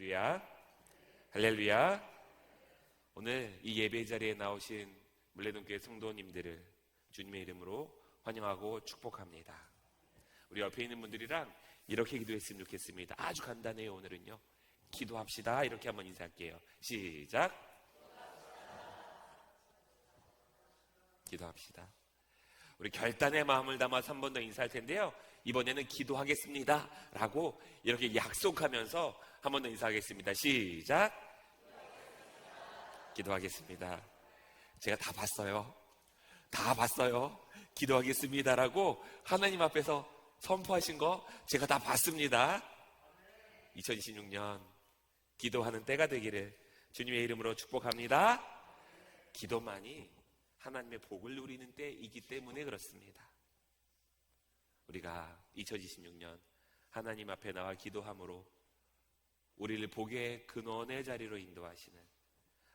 할렐루야, 할렐루야. 오늘 이 예배 자리에 나오신 물레동교회 성도님들을 주님의 이름으로 환영하고 축복합니다. 우리 옆에 있는 분들이랑 이렇게 기도했으면 좋겠습니다. 아주 간단해요. 오늘은요, 기도합시다. 이렇게 한번 인사할게요. 시작. 기도합시다. 우리 결단의 마음을 담아서 한 번 더 인사할 텐데요, 이번에는 기도하겠습니다 라고 이렇게 약속하면서 한 번 더 인사하겠습니다. 시작. 기도하겠습니다. 제가 다 봤어요. 기도하겠습니다 라고 하나님 앞에서 선포하신 거 제가 다 봤습니다. 2026년 기도하는 때가 되기를 주님의 이름으로 축복합니다. 기도만이 하나님의 복을 누리는 때이기 때문에 그렇습니다. 우리가 2026년 하나님 앞에 나와 기도함으로 우리를 복의 근원의 자리로 인도하시는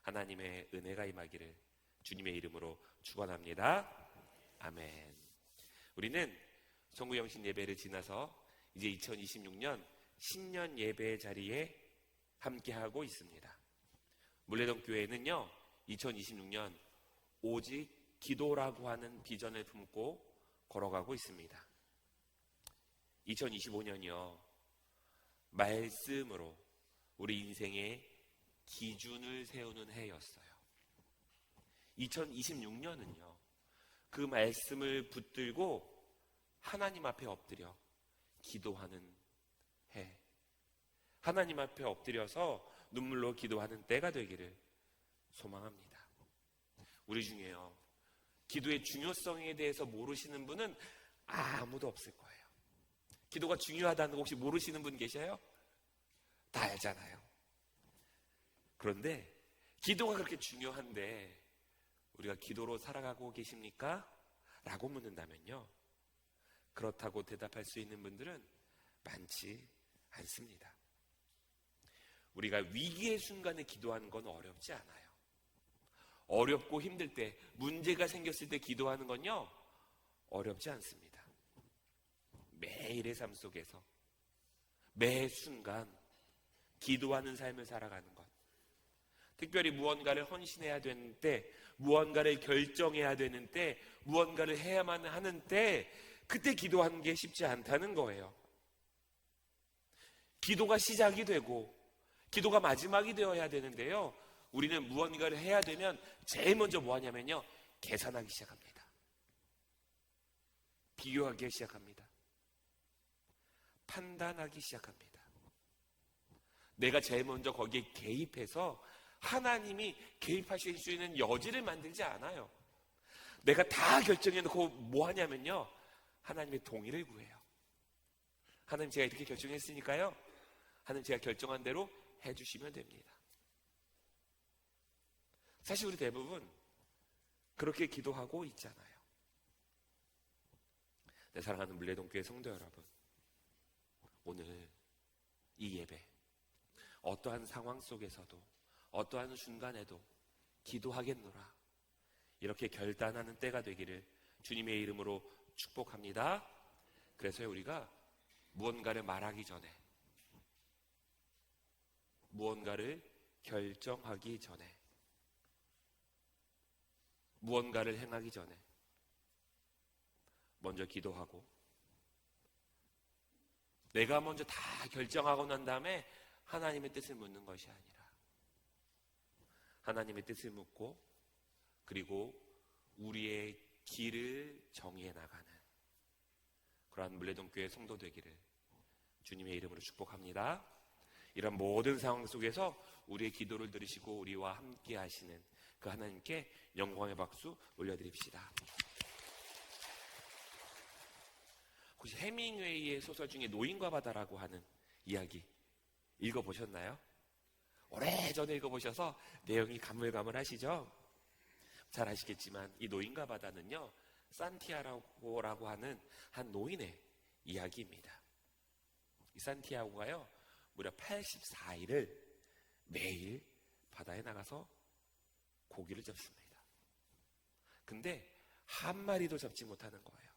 하나님의 은혜가 임하기를 주님의 이름으로 축원합니다. 아멘. 우리는 송구영신 예배를 지나서 이제 2026년 신년 예배 자리에 함께하고 있습니다. 물레동 교회는요, 2026년 오직 기도라고 하는 비전을 품고 걸어가고 있습니다. 2025년이요, 말씀으로 우리 인생의 기준을 세우는 해였어요. 2026년은요, 그 말씀을 붙들고 하나님 앞에 엎드려 기도하는 해, 하나님 앞에 엎드려서 눈물로 기도하는 때가 되기를 소망합니다. 우리 중에요, 기도의 중요성에 대해서 모르시는 분은 아무도 없을 거예요. 기도가 중요하다는 거 혹시 모르시는 분 계셔요? 다 알잖아요. 그런데 기도가 그렇게 중요한데 우리가 기도로 살아가고 계십니까? 라고 묻는다면요, 그렇다고 대답할 수 있는 분들은 많지 않습니다. 우리가 위기의 순간에 기도하는 건 어렵지 않아요. 어렵고 힘들 때, 문제가 생겼을 때 기도하는 건요, 어렵지 않습니다. 매일의 삶 속에서 매 순간 기도하는 삶을 살아가는 것, 특별히 무언가를 헌신해야 되는 때, 무언가를 결정해야 되는 때, 무언가를 해야만 하는 때, 그때 기도하는 게 쉽지 않다는 거예요. 기도가 시작이 되고 기도가 마지막이 되어야 되는데요, 우리는 무언가를 해야 되면 제일 먼저 뭐 하냐면요, 계산하기 시작합니다. 비교하기 시작합니다. 판단하기 시작합니다. 내가 제일 먼저 거기에 개입해서 하나님이 개입하실 수 있는 여지를 만들지 않아요. 내가 다 결정해놓고 뭐 하냐면요, 하나님의 동의를 구해요. 하나님, 제가 이렇게 결정했으니까요, 하나님 제가 결정한 대로 해주시면 됩니다. 사실 우리 대부분 그렇게 기도하고 있잖아요. 내 사랑하는 물레동교회 성도 여러분, 오늘 이 예배, 어떠한 상황 속에서도 어떠한 순간에도 기도하겠노라, 이렇게 결단하는 때가 되기를 주님의 이름으로 축복합니다. 그래서 우리가 무언가를 말하기 전에, 무언가를 결정하기 전에, 무언가를 행하기 전에 먼저 기도하고, 내가 먼저 다 결정하고 난 다음에 하나님의 뜻을 묻는 것이 아니라 하나님의 뜻을 묻고, 그리고 우리의 길을 정해 나가는 그러한 물레동교회 성도 되기를 주님의 이름으로 축복합니다. 이런 모든 상황 속에서 우리의 기도를 들으시고 우리와 함께 하시는 그 하나님께 영광의 박수 올려드립시다. 혹시 해밍웨이의 소설 중에 노인과 바다라고 하는 이야기 읽어보셨나요? 오래전에 읽어보셔서 내용이 가물가물하시죠? 잘 아시겠지만 이 노인과 바다는요, 산티아고라고 하는 한 노인의 이야기입니다. 이 산티아고가요, 무려 84일을 매일 바다에 나가서 고기를 잡습니다. 근데 한 마리도 잡지 못하는 거예요.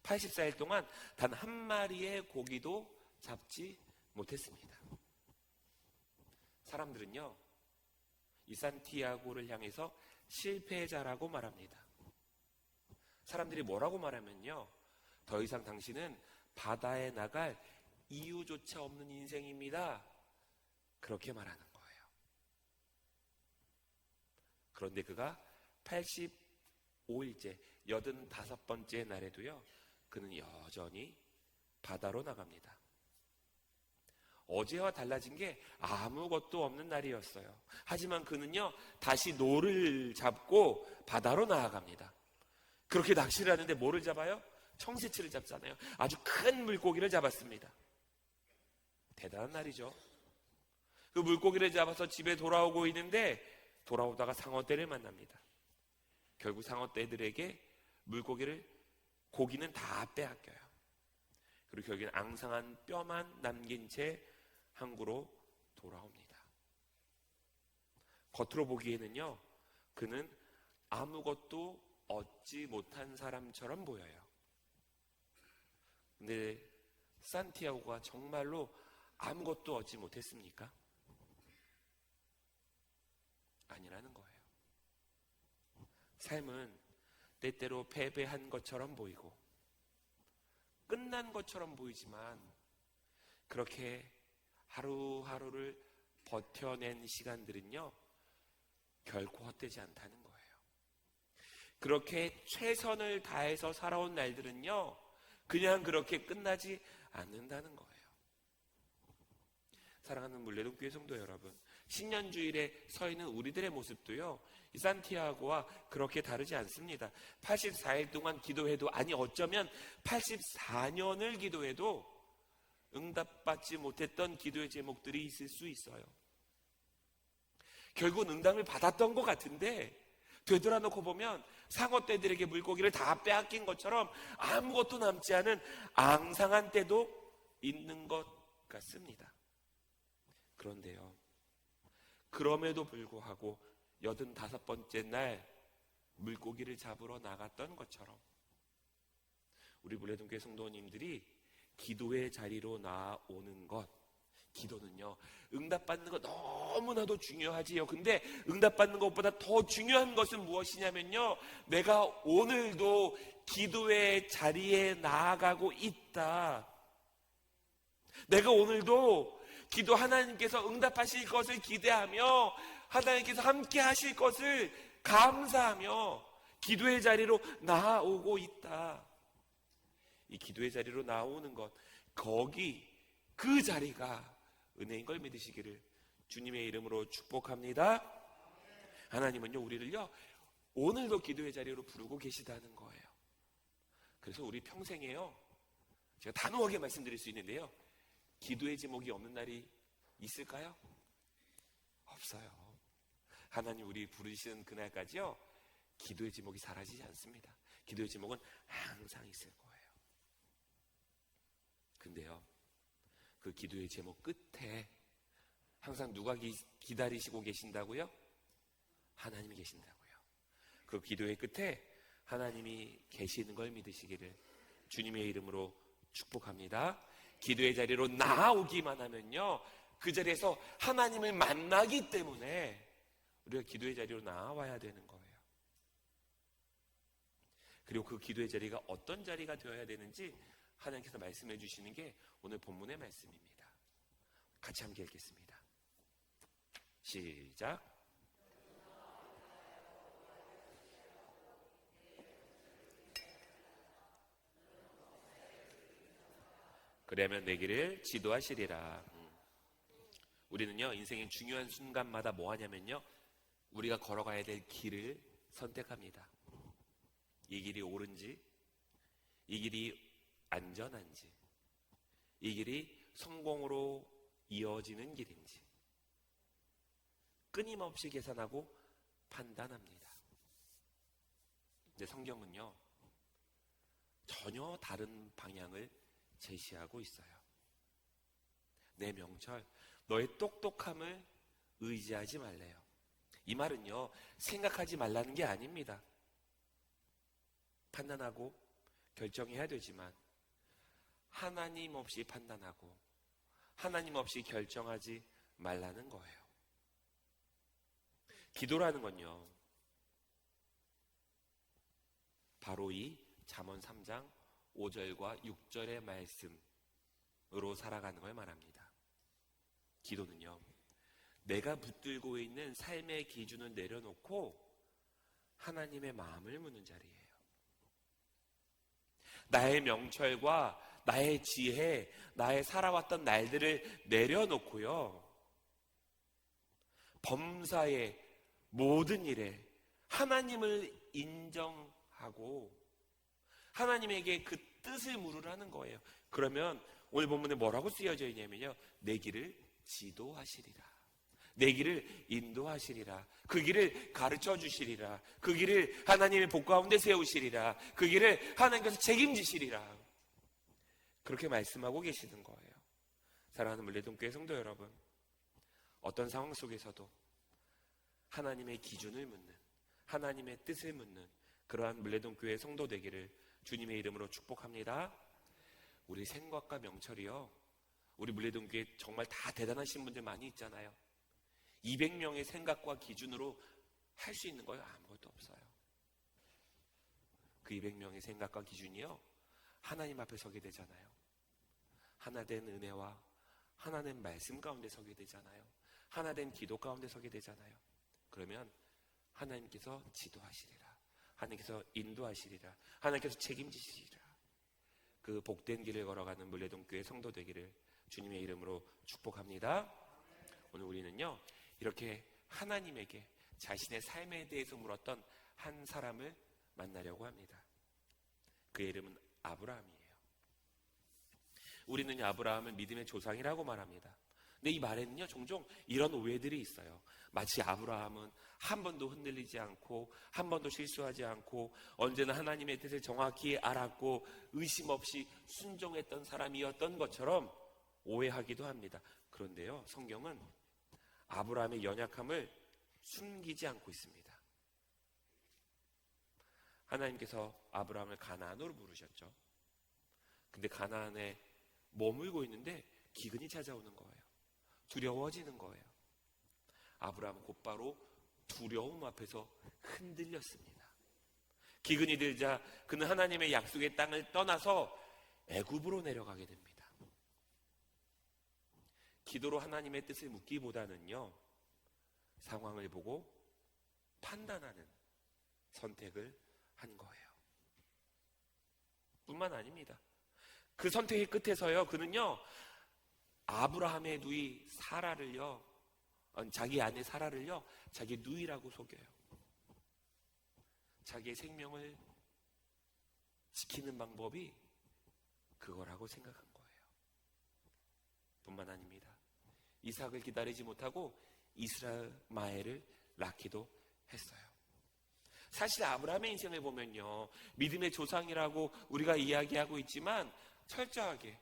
84일 동안 단 한 마리의 고기도 잡지 못했습니다. 사람들은요, 이 산티아고를 향해서 실패자라고 말합니다. 사람들이 뭐라고 말하면요, 더 이상 당신은 바다에 나갈 이유조차 없는 인생입니다. 그렇게 말하는 거예요. 그런데 그가 85일째, 85번째 날에도요, 그는 여전히 바다로 나갑니다. 어제와 달라진 게 아무것도 없는 날이었어요. 하지만 그는요, 다시 노를 잡고 바다로 나아갑니다. 그렇게 낚시를 하는데 뭐를 잡아요? 청새치를 잡잖아요. 아주 큰 물고기를 잡았습니다. 대단한 날이죠. 그 물고기를 잡아서 집에 돌아오고 있는데 돌아오다가 상어떼를 만납니다. 결국 상어떼들에게 고기는 다 빼앗겨요. 그리고 결국엔 앙상한 뼈만 남긴 채 항구로 돌아옵니다. 겉으로 보기에는요, 그는 아무것도 얻지 못한 사람처럼 보여요. 근데 산티아고가 정말로 아무것도 얻지 못했습니까? 아니라는 거예요. 삶은 때때로 패배한 것처럼 보이고 끝난 것처럼 보이지만 그렇게 하루하루를 버텨낸 시간들은요, 결코 헛되지 않다는 거예요. 그렇게 최선을 다해서 살아온 날들은요, 그냥 그렇게 끝나지 않는다는 거예요. 사랑하는 물레동교회 성도 여러분, 신년주일에 서 있는 우리들의 모습도요, 이 산티아고와 그렇게 다르지 않습니다. 84일 동안 기도해도, 아니 어쩌면 84년을 기도해도 응답받지 못했던 기도의 제목들이 있을 수 있어요. 결국은 응답을 받았던 것 같은데 되돌아놓고 보면 상어떼들에게 물고기를 다 빼앗긴 것처럼 아무것도 남지 않은 앙상한 때도 있는 것 같습니다. 그런데요, 그럼에도 불구하고 85번째 날 물고기를 잡으러 나갔던 것처럼 우리 물레동교회 성도님들이 기도의 자리로 나오는 것, 기도는요, 응답받는 거 너무나도 중요하지요. 근데 응답받는 것보다 더 중요한 것은 무엇이냐면요, 내가 오늘도 기도의 자리에 나아가고 있다. 내가 오늘도 기도 하나님께서 응답하실 것을 기대하며 하나님께서 함께 하실 것을 감사하며 기도의 자리로 나아오고 있다. 이 기도의 자리로 나오는 것, 그 자리가 은혜인 걸 믿으시기를 주님의 이름으로 축복합니다. 하나님은요, 우리를요, 오늘도 기도의 자리로 부르고 계시다는 거예요. 그래서 우리 평생에요, 제가 단호하게 말씀드릴 수 있는데요, 기도의 제목이 없는 날이 있을까요? 없어요. 하나님 우리 부르시는 그날까지요, 기도의 제목이 사라지지 않습니다. 기도의 제목은 항상 있을 거예요. 근데요, 그 기도의 제목 끝에 항상 누가 기다리시고 계신다고요? 하나님이 계신다고요. 그 기도의 끝에 하나님이 계시는 걸 믿으시기를 주님의 이름으로 축복합니다. 기도의 자리로 나아오기만 하면요, 그 자리에서 하나님을 만나기 때문에 우리가 기도의 자리로 나아와야 되는 거예요. 그리고 그 기도의 자리가 어떤 자리가 되어야 되는지 하나님께서 말씀해 주시는 게 오늘 본문의 말씀입니다. 같이 함께 읽겠습니다. 시작. 그러면 내 길을 지도하시리라. 우리는요, 인생의 중요한 순간마다 뭐 하냐면요, 우리가 걸어가야 될 길을 선택합니다. 이 길이 옳은지, 이 길이 안전한지, 이 길이 성공으로 이어지는 길인지 끊임없이 계산하고 판단합니다. 근데 성경은요, 전혀 다른 방향을 제시하고 있어요. 내 명철, 너의 똑똑함을 의지하지 말래요. 이 말은요, 생각하지 말라는 게 아닙니다. 판단하고 결정해야 되지만 하나님 없이 판단하고 하나님 없이 결정하지 말라는 거예요. 기도라는 건요, 바로 이 잠언 3장 5절과 6절의 말씀으로 살아가는 걸 말합니다. 기도는요, 내가 붙들고 있는 삶의 기준을 내려놓고 하나님의 마음을 묻는 자리예요. 나의 명철과 나의 지혜, 나의 살아왔던 날들을 내려놓고요, 범사의 모든 일에 하나님을 인정하고 하나님에게 그 뜻을 물으라는 거예요. 그러면 오늘 본문에 뭐라고 쓰여져 있냐면요, 내 길을 지도하시리라, 내 길을 인도하시리라, 그 길을 가르쳐 주시리라, 그 길을 하나님의 복 가운데 세우시리라, 그 길을 하나님께서 책임지시리라, 그렇게 말씀하고 계시는 거예요. 사랑하는 물레동교회 성도 여러분, 어떤 상황 속에서도 하나님의 기준을 묻는, 하나님의 뜻을 묻는 그러한 물레동교회 성도 되기를 주님의 이름으로 축복합니다. 우리 생각과 명철이요, 우리 물레동교회 정말 다 대단하신 분들 많이 있잖아요. 200명의 생각과 기준으로 할 수 있는 거예요? 아무것도 없어요. 그 200명의 생각과 기준이요, 하나님 앞에 서게 되잖아요. 하나된 은혜와 하나된 말씀 가운데 서게 되잖아요. 하나된 기도 가운데 서게 되잖아요. 그러면 하나님께서 지도하시리라, 하나님께서 인도하시리라, 하나님께서 책임지시리라, 그 복된 길을 걸어가는 물레동교회 성도 되기를 주님의 이름으로 축복합니다. 오늘 우리는요, 이렇게 하나님에게 자신의 삶에 대해서 물었던 한 사람을 만나려고 합니다. 그의 이름은 아브라함이에요. 우리는 아브라함을 믿음의 조상이라고 말합니다. 근데 이 말에는요, 종종 이런 오해들이 있어요. 마치 아브라함은 한 번도 흔들리지 않고 한 번도 실수하지 않고 언제나 하나님의 뜻을 정확히 알았고 의심 없이 순종했던 사람이었던 것처럼 오해하기도 합니다. 그런데요, 성경은 아브라함의 연약함을 숨기지 않고 있습니다. 하나님께서 아브라함을 가나안으로 부르셨죠. 근데 가나안에 머물고 있는데 기근이 찾아오는 거예요. 두려워지는 거예요. 아브라함은 곧바로 두려움 앞에서 흔들렸습니다. 기근이 들자 그는 하나님의 약속의 땅을 떠나서 애굽으로 내려가게 됩니다. 기도로 하나님의 뜻을 묻기보다는요, 상황을 보고 판단하는 선택을 한 거예요. 뿐만 아닙니다. 그 선택의 끝에서요, 그는요, 아브라함의 누이 사라를요, 자기 아내 사라를요, 자기 누이라고 속여요. 자기의 생명을 지키는 방법이 그거라고 생각한 거예요. 뿐만 아닙니다. 이삭을 기다리지 못하고 이스마엘을 낳기도 했어요. 사실 아브라함의 인생을 보면요, 믿음의 조상이라고 우리가 이야기하고 있지만 철저하게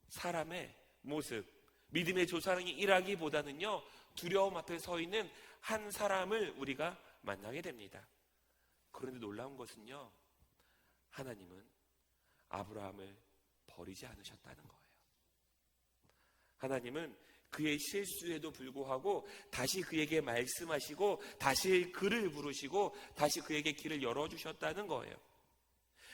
사람의 모습, 믿음의 조상이라기보다는요, 두려움 앞에 서 있는 한 사람을 우리가 만나게 됩니다. 그런데 놀라운 것은요, 하나님은 아브라함을 버리지 않으셨다는 거예요. 하나님은 그의 실수에도 불구하고 다시 그에게 말씀하시고 다시 그를 부르시고 다시 그에게 길을 열어주셨다는 거예요.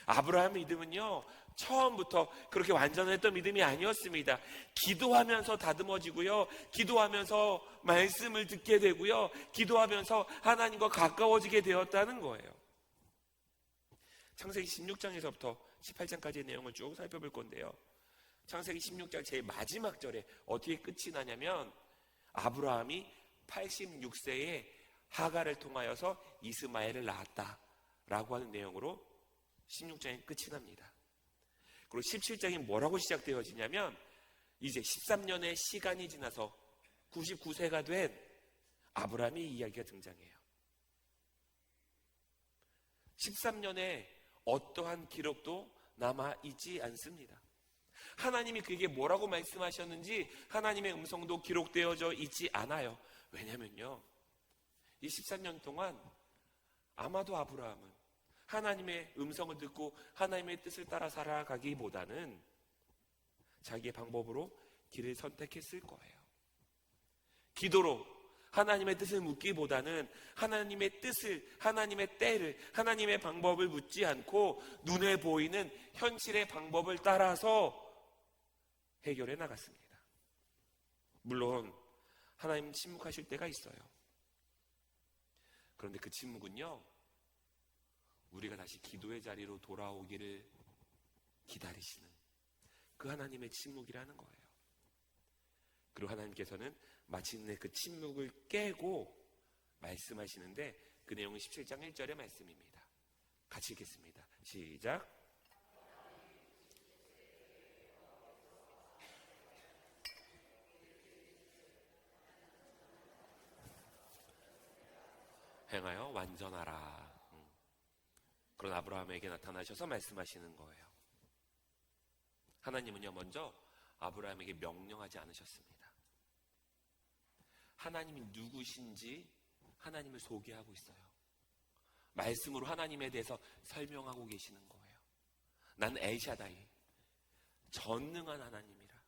아브라함의 믿음은요, 처음부터 그렇게 완전했던 믿음이 아니었습니다. 기도하면서 다듬어지고요, 기도하면서 말씀을 듣게 되고요, 기도하면서 하나님과 가까워지게 되었다는 거예요. 창세기 16장에서부터 18장까지의 내용을 쭉 살펴볼 건데요, 창세기 16장 제일 마지막 절에 어떻게 끝이 나냐면 아브라함이 86세에 하갈을 통하여서 이스마엘을 낳았다라고 하는 내용으로 16장이 끝이 납니다. 그리고 17장이 뭐라고 시작되어지냐면 이제 13년의 시간이 지나서 99세가 된 아브라함의 이야기가 등장해요. 13년에 어떠한 기록도 남아있지 않습니다. 하나님이 그에게 뭐라고 말씀하셨는지 하나님의 음성도 기록되어져 있지 않아요. 왜냐면요, 이 13년 동안 아마도 아브라함은 하나님의 음성을 듣고 하나님의 뜻을 따라 살아가기보다는 자기의 방법으로 길을 선택했을 거예요. 기도로 하나님의 뜻을 묻기보다는 하나님의 뜻을, 하나님의 때를, 하나님의 방법을 묻지 않고 눈에 보이는 현실의 방법을 따라서 해결해 나갔습니다. 물론 하나님 침묵하실 때가 있어요. 그런데 그 침묵은요, 우리가 다시 기도의 자리로 돌아오기를 기다리시는 그 하나님의 침묵이라는 거예요. 그리고 하나님께서는 마침내 그 침묵을 깨고 말씀하시는데, 그 내용은 17장 1절의 말씀입니다. 같이 읽겠습니다. 시작. 행하여 완전하라. 그런 아브라함에게 나타나셔서 말씀하시는 거예요. 하나님은요, 먼저 아브라함에게 명령하지 않으셨습니다. 하나님이 누구신지 하나님을 소개하고 있어요. 말씀으로 하나님에 대해서 설명하고 계시는 거예요. 난 엘샤다이, 전능한 하나님이라.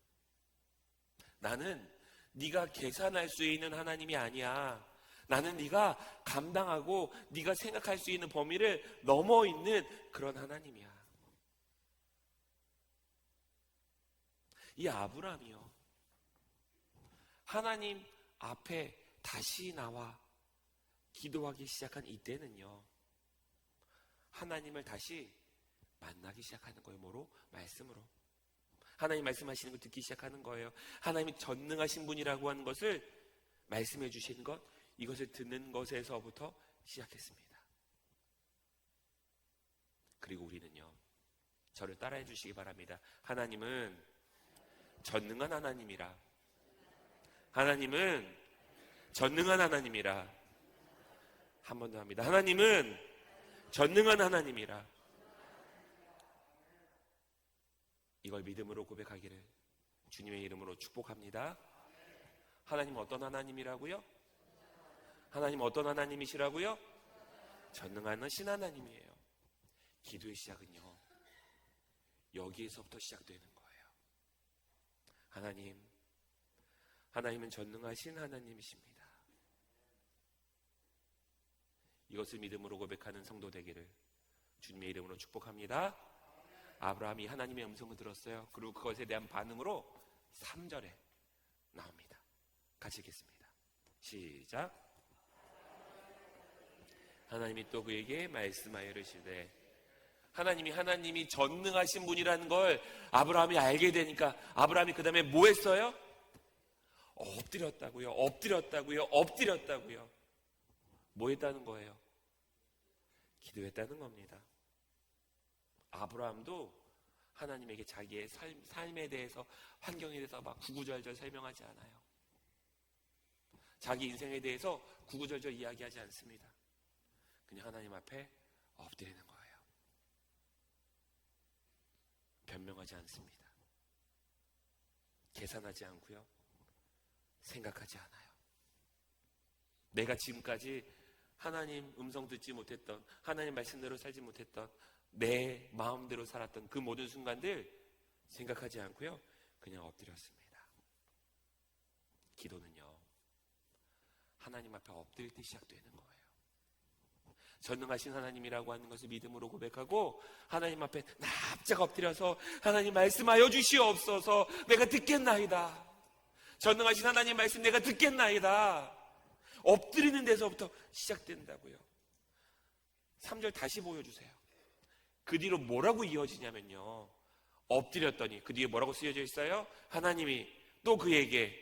나는 네가 계산할 수 있는 하나님이 아니야. 나는 네가 감당하고 네가 생각할 수 있는 범위를 넘어 있는 그런 하나님이야. 이 아브라함이요, 하나님 앞에 다시 나와 기도하기 시작한 이때는요, 하나님을 다시 만나기 시작하는 거예요. 뭐로? 말씀으로. 하나님 말씀하시는 걸 듣기 시작하는 거예요. 하나님이 전능하신 분이라고 하는 것을 말씀해 주시는 것, 이것을 듣는 것에서부터 시작했습니다. 그리고 우리는요, 저를 따라해 주시기 바랍니다. 하나님은 전능한 하나님이라. 하나님은 전능한 하나님이라. 한 번 더 합니다. 하나님은 전능한 하나님이라. 이걸 믿음으로 고백하기를 주님의 이름으로 축복합니다. 하나님은 어떤 하나님이라고요? 하나님은 어떤 하나님이시라고요? 전능한 신하나님이에요. 기도의 시작은요, 여기에서부터 시작되는 거예요. 하나님은 전능하신 하나님이십니다. 이것을 믿음으로 고백하는 성도 되기를 주님의 이름으로 축복합니다. 아브라함이 하나님의 음성을 들었어요. 그리고 그것에 대한 반응으로 3절에 나옵니다. 같이 읽겠습니다. 시작. 하나님이 또 그에게 말씀하여 이르시되, 하나님이 전능하신 분이라는 걸 아브라함이 알게 되니까 아브라함이 그 다음에 뭐 했어요? 엎드렸다고요. 뭐 했다는 거예요? 기도했다는 겁니다. 아브라함도 하나님에게 자기의 삶에 대해서, 환경에 대해서 막 구구절절 설명하지 않아요. 자기 인생에 대해서 구구절절 이야기하지 않습니다. 그냥 하나님 앞에 엎드리는 거예요. 변명하지 않습니다. 계산하지 않고요, 생각하지 않아요. 내가 지금까지 하나님 음성 듣지 못했던, 하나님 말씀대로 살지 못했던, 내 마음대로 살았던 그 모든 순간들 생각하지 않고요, 그냥 엎드렸습니다. 기도는요, 하나님 앞에 엎드릴 때 시작되는 거예요. 전능하신 하나님이라고 하는 것을 믿음으로 고백하고 하나님 앞에 납작 엎드려서, 하나님 말씀하여 주시옵소서, 내가 듣겠나이다. 전능하신 하나님 말씀 내가 듣겠나이다. 엎드리는 데서부터 시작된다고요. 3절 다시 보여주세요. 그 뒤로 뭐라고 이어지냐면요, 엎드렸더니 그 뒤에 뭐라고 쓰여져 있어요? 하나님이 또 그에게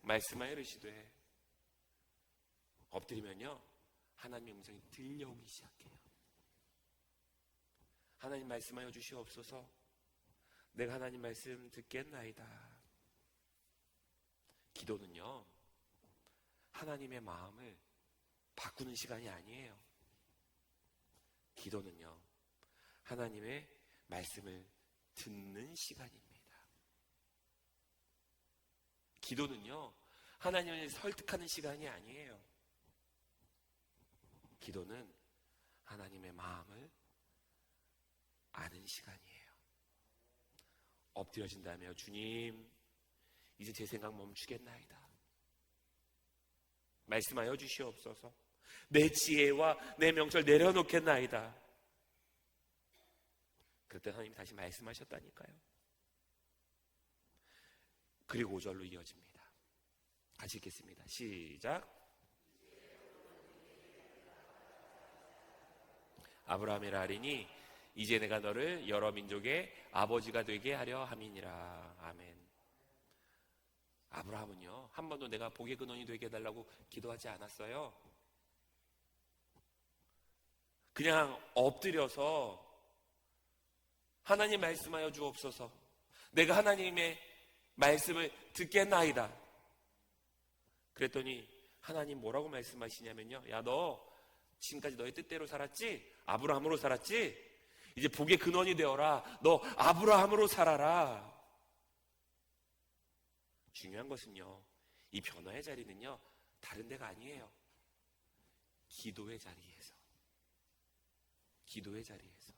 말씀하여 이르시되. 엎드리면요, 하나님의 음성이 들려오기 시작해요. 하나님 말씀하여 주시옵소서, 내가 하나님 말씀 듣겠나이다. 기도는요, 하나님의 마음을 바꾸는 시간이 아니에요. 기도는요, 하나님의 말씀을 듣는 시간입니다. 기도는요, 하나님을 설득하는 시간이 아니에요. 기도는 하나님의 마음을 아는 시간이에요. 엎드려진다며, 주님, 이제 제 생각 멈추겠나이다. 말씀하여 주시옵소서. 내 지혜와 내 명철 내려놓겠나이다. 그때 하나님 다시 말씀하셨다니까요. 그리고 5절로 이어집니다. 같이 읽겠습니다. 시작. 아브라함이라 하리니 이제 내가 너를 여러 민족의 아버지가 되게 하려 함이니라. 아멘. 아브라함은요, 한 번도 내가 복의 근원이 되게 해달라고 기도하지 않았어요. 그냥 엎드려서 하나님 말씀하여 주옵소서. 내가 하나님의 말씀을 듣겠나이다. 그랬더니 하나님 뭐라고 말씀하시냐면요, 야, 너 지금까지 너의 뜻대로 살았지? 아브라함으로 살았지? 이제 복의 근원이 되어라. 너 아브라함으로 살아라. 중요한 것은요, 이 변화의 자리는요, 다른 데가 아니에요. 기도의 자리에서, 기도의 자리에서,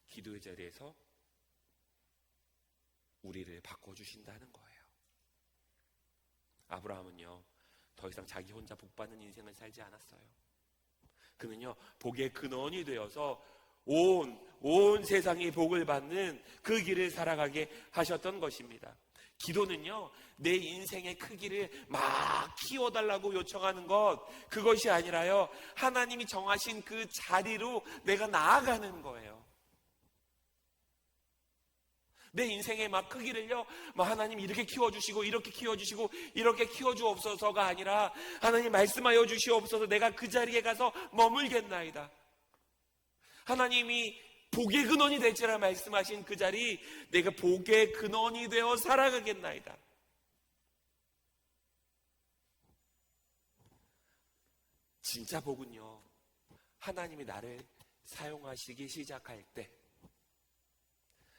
기도의 자리에서 우리를 바꿔주신다는 거예요. 아브라함은요, 더 이상 자기 혼자 복받는 인생을 살지 않았어요. 그는요, 복의 근원이 되어서 온 세상이 복을 받는 그 길을 살아가게 하셨던 것입니다. 기도는요, 내 인생의 크기를 막 키워달라고 요청하는 것, 그것이 아니라요, 하나님이 정하신 그 자리로 내가 나아가는 거예요. 내 인생의 막 크기를요, 막 하나님 이렇게 키워주시고 이렇게 키워주시고 이렇게 키워주옵소서가 아니라, 하나님 말씀하여 주시옵소서. 내가 그 자리에 가서 머물겠나이다. 하나님이 복의 근원이 될지라 말씀하신 그 자리, 내가 복의 근원이 되어 살아가겠나이다. 진짜 복은요, 하나님이 나를 사용하시기 시작할 때,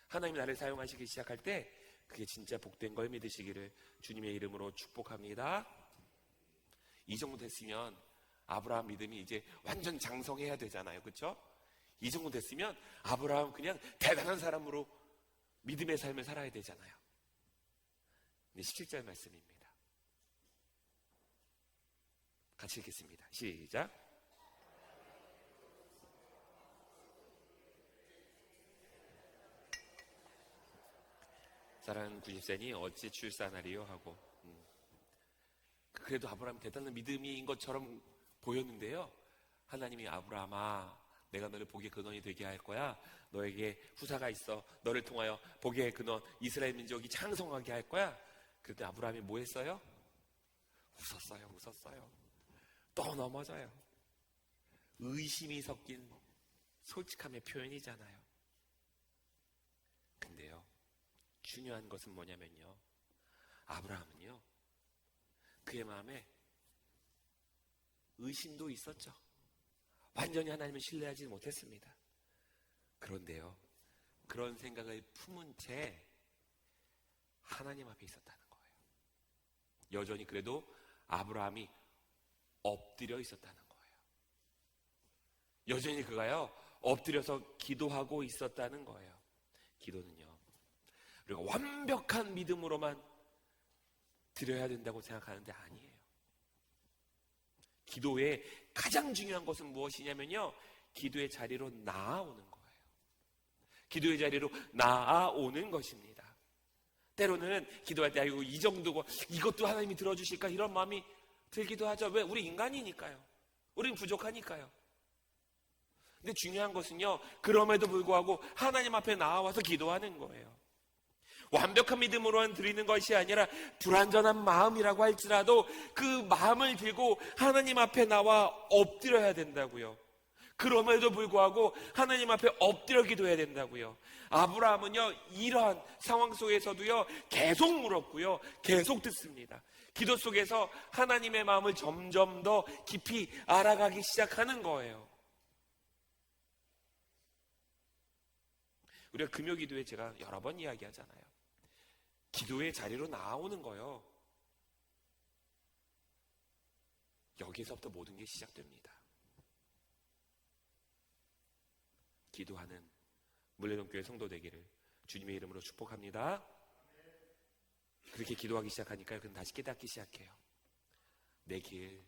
하나님이 나를 사용하시기 시작할 때, 그게 진짜 복된 걸 믿으시기를 주님의 이름으로 축복합니다. 이 정도 됐으면 아브라함 믿음이 이제 완전 장성해야 되잖아요. 그렇죠? 이 정도 됐으면 아브라함 그냥 대단한 사람으로 믿음의 삶을 살아야 되잖아요. 근데 17절 말씀입니다. 같이 읽겠습니다. 시작. 사랑하는 90세니 어찌 출산하리요 하고, 그래도 아브라함이 대단한 믿음인 것처럼 보였는데요, 하나님이 아브라함아, 내가 너를 복의 근원이 되게 할 거야. 너에게 후사가 있어. 너를 통하여 복의 근원 이스라엘 민족이 창성하게 할 거야. 그때 아브라함이 뭐 했어요? 웃었어요. 또 넘어져요. 의심이 섞인 솔직함의 표현이잖아요. 근데요, 중요한 것은 뭐냐면요, 아브라함은요, 그의 마음에 의심도 있었죠. 완전히 하나님을 신뢰하지 못했습니다. 그런데요, 그런 생각을 품은 채 하나님 앞에 있었다는 거예요. 여전히 그래도 아브라함이 엎드려 있었다는 거예요. 여전히 그가요, 엎드려서 기도하고 있었다는 거예요. 기도는요, 우리가 완벽한 믿음으로만 드려야 된다고 생각하는데 아니에요. 기도의 가장 중요한 것은 무엇이냐면요, 기도의 자리로 나아오는 거예요. 기도의 자리로 나아오는 것입니다. 때로는 기도할 때 아이고 이 정도고 이것도 하나님이 들어주실까 이런 마음이 들기도 하죠. 왜? 우리 인간이니까요. 우린 부족하니까요. 근데 중요한 것은요, 그럼에도 불구하고 하나님 앞에 나와서 기도하는 거예요. 완벽한 믿음으로만 드리는 것이 아니라 불완전한 마음이라고 할지라도 그 마음을 들고 하나님 앞에 나와 엎드려야 된다고요. 그럼에도 불구하고 하나님 앞에 엎드려 기도해야 된다고요. 아브라함은요, 이러한 상황 속에서도요, 계속 물었고요, 계속 듣습니다. 기도 속에서 하나님의 마음을 점점 더 깊이 알아가기 시작하는 거예요. 우리가 금요 기도에 제가 여러 번 이야기하잖아요. 기도의 자리로 나오는 거요, 여기서부터 모든 게 시작됩니다. 기도하는 물레동교회 성도 되기를 주님의 이름으로 축복합니다. 그렇게 기도하기 시작하니까요, 그럼 다시 깨닫기 시작해요. 내 길,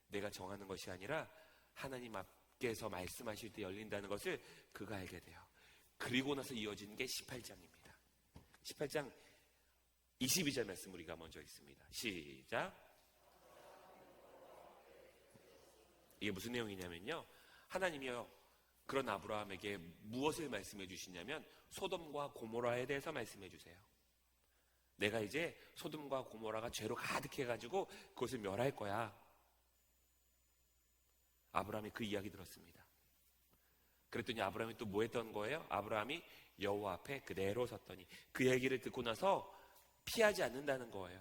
내가 정하는 것이 아니라 하나님 앞에서 말씀하실 때 열린다는 것을 그가 알게 돼요. 그리고 나서 이어지는 게 18장입니다. 18장 22절 말씀 우리가 먼저 읽습니다. 시작. 이게 무슨 내용이냐면요, 하나님이요 그런 아브라함에게 무엇을 말씀해 주시냐면 소돔과 고모라에 대해서 말씀해 주세요. 내가 이제 소돔과 고모라가 죄로 가득해가지고 그것을 멸할 거야. 아브라함이 그 이야기 들었습니다. 그랬더니 아브라함이 또 뭐 했던 거예요? 아브라함이 여호와 앞에 그대로 섰더니, 그 얘기를 듣고 나서 피하지 않는다는 거예요.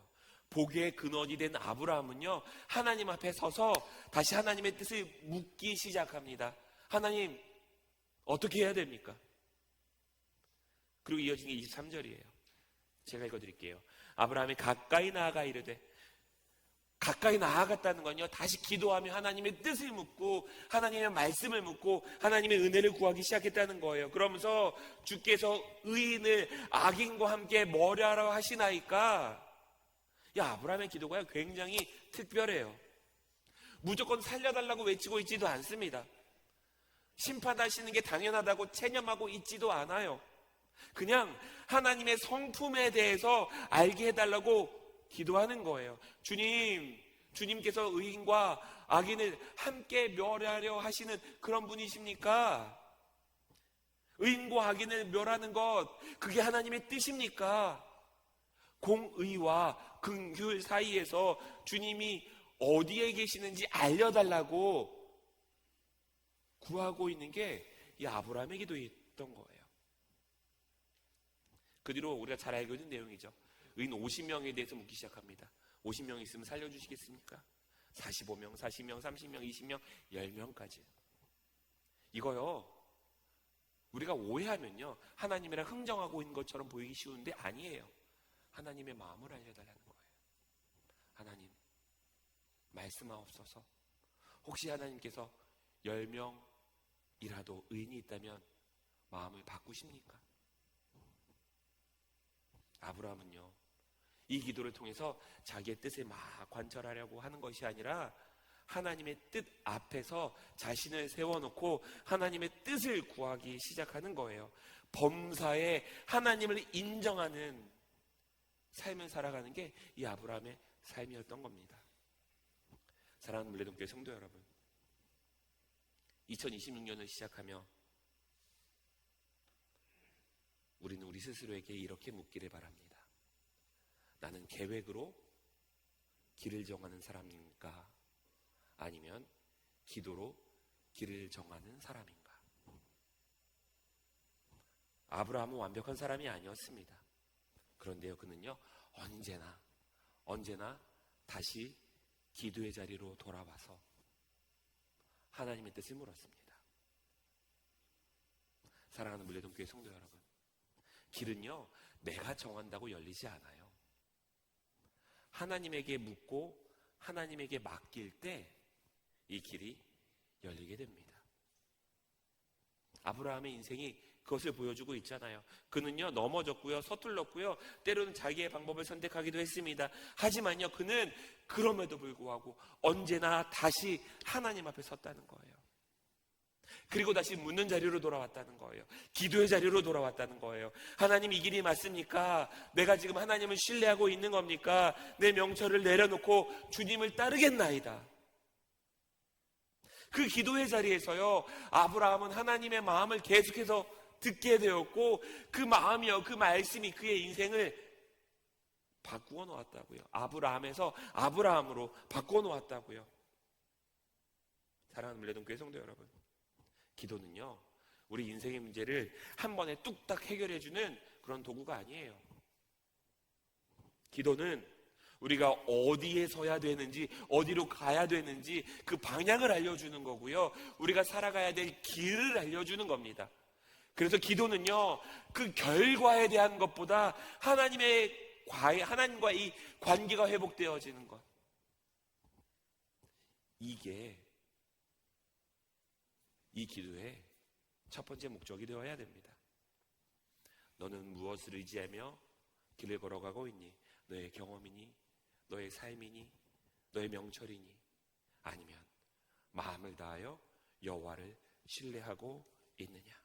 복의 근원이 된 아브라함은요, 하나님 앞에 서서 다시 하나님의 뜻을 묻기 시작합니다. 하나님, 어떻게 해야 됩니까? 그리고 이어지는 게 23절이에요. 제가 읽어드릴게요. 아브라함이 가까이 나아가 이르되, 가까이 나아갔다는 건요, 다시 기도하며 하나님의 뜻을 묻고 하나님의 말씀을 묻고 하나님의 은혜를 구하기 시작했다는 거예요. 그러면서 주께서 의인을 악인과 함께 멀리하라 하시나이까. 야, 아브라함의 기도가 굉장히 특별해요. 무조건 살려달라고 외치고 있지도 않습니다. 심판하시는 게 당연하다고 체념하고 있지도 않아요. 그냥 하나님의 성품에 대해서 알게 해달라고 기도하는 거예요. 주님께서 의인과 악인을 함께 멸하려 하시는 그런 분이십니까? 의인과 악인을 멸하는 것, 그게 하나님의 뜻입니까? 공의와 긍휼 사이에서 주님이 어디에 계시는지 알려달라고 구하고 있는 게 이 아브라함의 기도였던 거예요. 그 뒤로 우리가 잘 알고 있는 내용이죠. 의인 50명에 대해서 묻기 시작합니다. 50명 있으면 살려주시겠습니까? 45명, 40명, 30명, 20명, 10명까지. 이거요, 우리가 오해하면요, 하나님이랑 흥정하고 있는 것처럼 보이기 쉬운데 아니에요. 하나님의 마음을 알려달라는 거예요. 하나님, 말씀하옵소서. 혹시 하나님께서 10명이라도 의인이 있다면 마음을 바꾸십니까? 아브라함은요, 이 기도를 통해서 자기의 뜻을 막 관철하려고 하는 것이 아니라 하나님의 뜻 앞에서 자신을 세워놓고 하나님의 뜻을 구하기 시작하는 거예요. 범사에 하나님을 인정하는 삶을 살아가는 게 이 아브라함의 삶이었던 겁니다. 사랑하는 물레동교회 성도 여러분, 2026년을 시작하며 우리는 우리 스스로에게 이렇게 묻기를 바랍니다. 나는 계획으로 길을 정하는 사람인가? 아니면 기도로 길을 정하는 사람인가? 아브라함은 완벽한 사람이 아니었습니다. 그런데요, 그는요, 언제나 다시 기도의 자리로 돌아와서 하나님의 뜻을 물었습니다. 사랑하는 물레동교회 성도 여러분, 길은요, 내가 정한다고 열리지 않아요. 하나님에게 묻고 하나님에게 맡길 때 이 길이 열리게 됩니다. 아브라함의 인생이 그것을 보여주고 있잖아요. 그는요, 넘어졌고요, 서툴렀고요, 때로는 자기의 방법을 선택하기도 했습니다. 하지만요, 그는 그럼에도 불구하고 언제나 다시 하나님 앞에 섰다는 거예요. 그리고 다시 묻는 자리로 돌아왔다는 거예요. 기도의 자리로 돌아왔다는 거예요. 하나님, 이 길이 맞습니까? 내가 지금 하나님을 신뢰하고 있는 겁니까? 내 명철을 내려놓고 주님을 따르겠나이다. 그 기도의 자리에서요, 아브라함은 하나님의 마음을 계속해서 듣게 되었고, 그 마음이요, 그 말씀이 그의 인생을 바꾸어 놓았다고요. 아브라함에서 아브라함으로 바꾸어 놓았다고요. 사랑하는 물레동교회 성도 여러분, 기도는요, 우리 인생의 문제를 한 번에 뚝딱 해결해주는 그런 도구가 아니에요. 기도는 우리가 어디에 서야 되는지, 어디로 가야 되는지 그 방향을 알려주는 거고요, 우리가 살아가야 될 길을 알려주는 겁니다. 그래서 기도는요, 그 결과에 대한 것보다 하나님과 이 관계가 회복되어지는 것, 이게 이 기도의 첫 번째 목적이 되어야 됩니다. 너는 무엇을 의지하며 길을 걸어가고 있니? 너의 경험이니? 너의 삶이니? 너의 명철이니? 아니면 마음을 다하여 여호와를 신뢰하고 있느냐?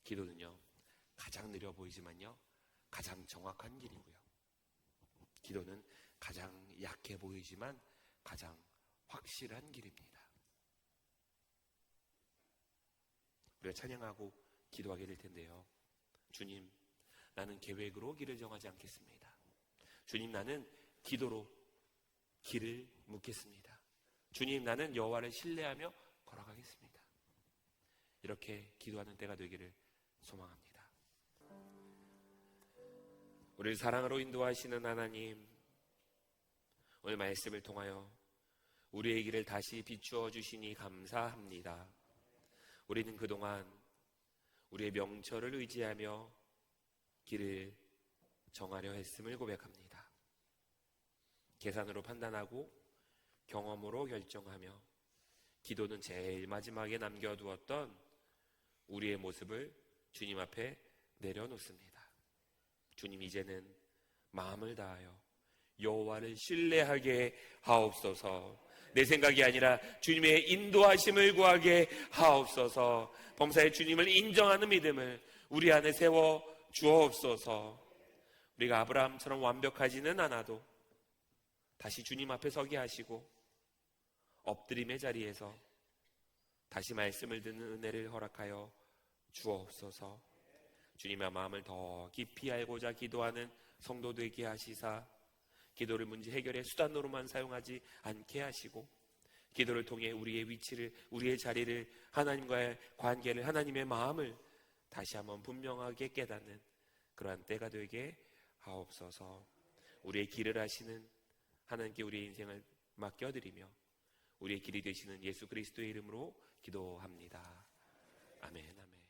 기도는요, 가장 느려 보이지만요, 가장 정확한 길이고요. 기도는 가장 약해 보이지만 가장 확실한 길입니다. 우리가 찬양하고 기도하게 될 텐데요. 주님, 나는 계획으로 길을 정하지 않겠습니다. 주님, 나는 기도로 길을 묻겠습니다. 주님, 나는 여호와를 신뢰하며 걸어가겠습니다. 이렇게 기도하는 때가 되기를 소망합니다. 우리를 사랑으로 인도하시는 하나님, 오늘 말씀을 통하여 우리의 길을 다시 비추어 주시니 감사합니다. 우리는 그동안 우리의 명철을 의지하며 길을 정하려 했음을 고백합니다. 계산으로 판단하고 경험으로 결정하며 기도는 제일 마지막에 남겨두었던 우리의 모습을 주님 앞에 내려놓습니다. 주님, 이제는 마음을 다하여 여호와를 신뢰하게 하옵소서. 내 생각이 아니라 주님의 인도하심을 구하게 하옵소서. 범사의 주님을 인정하는 믿음을 우리 안에 세워 주옵소서. 우리가 아브라함처럼 완벽하지는 않아도 다시 주님 앞에 서게 하시고 엎드림의 자리에서 다시 말씀을 듣는 은혜를 허락하여 주옵소서. 주님의 마음을 더 깊이 알고자 기도하는 성도 되게 하시사 기도를 문제 해결의 수단으로만 사용하지 않게 하시고 기도를 통해 우리의 위치를, 우리의 자리를, 하나님과의 관계를, 하나님의 마음을 다시 한번 분명하게 깨닫는 그러한 때가 되게 하옵소서. 우리의 길을 하시는 하나님께 우리의 인생을 맡겨드리며 우리의 길이 되시는 예수 그리스도의 이름으로 기도합니다. 아멘, 아멘.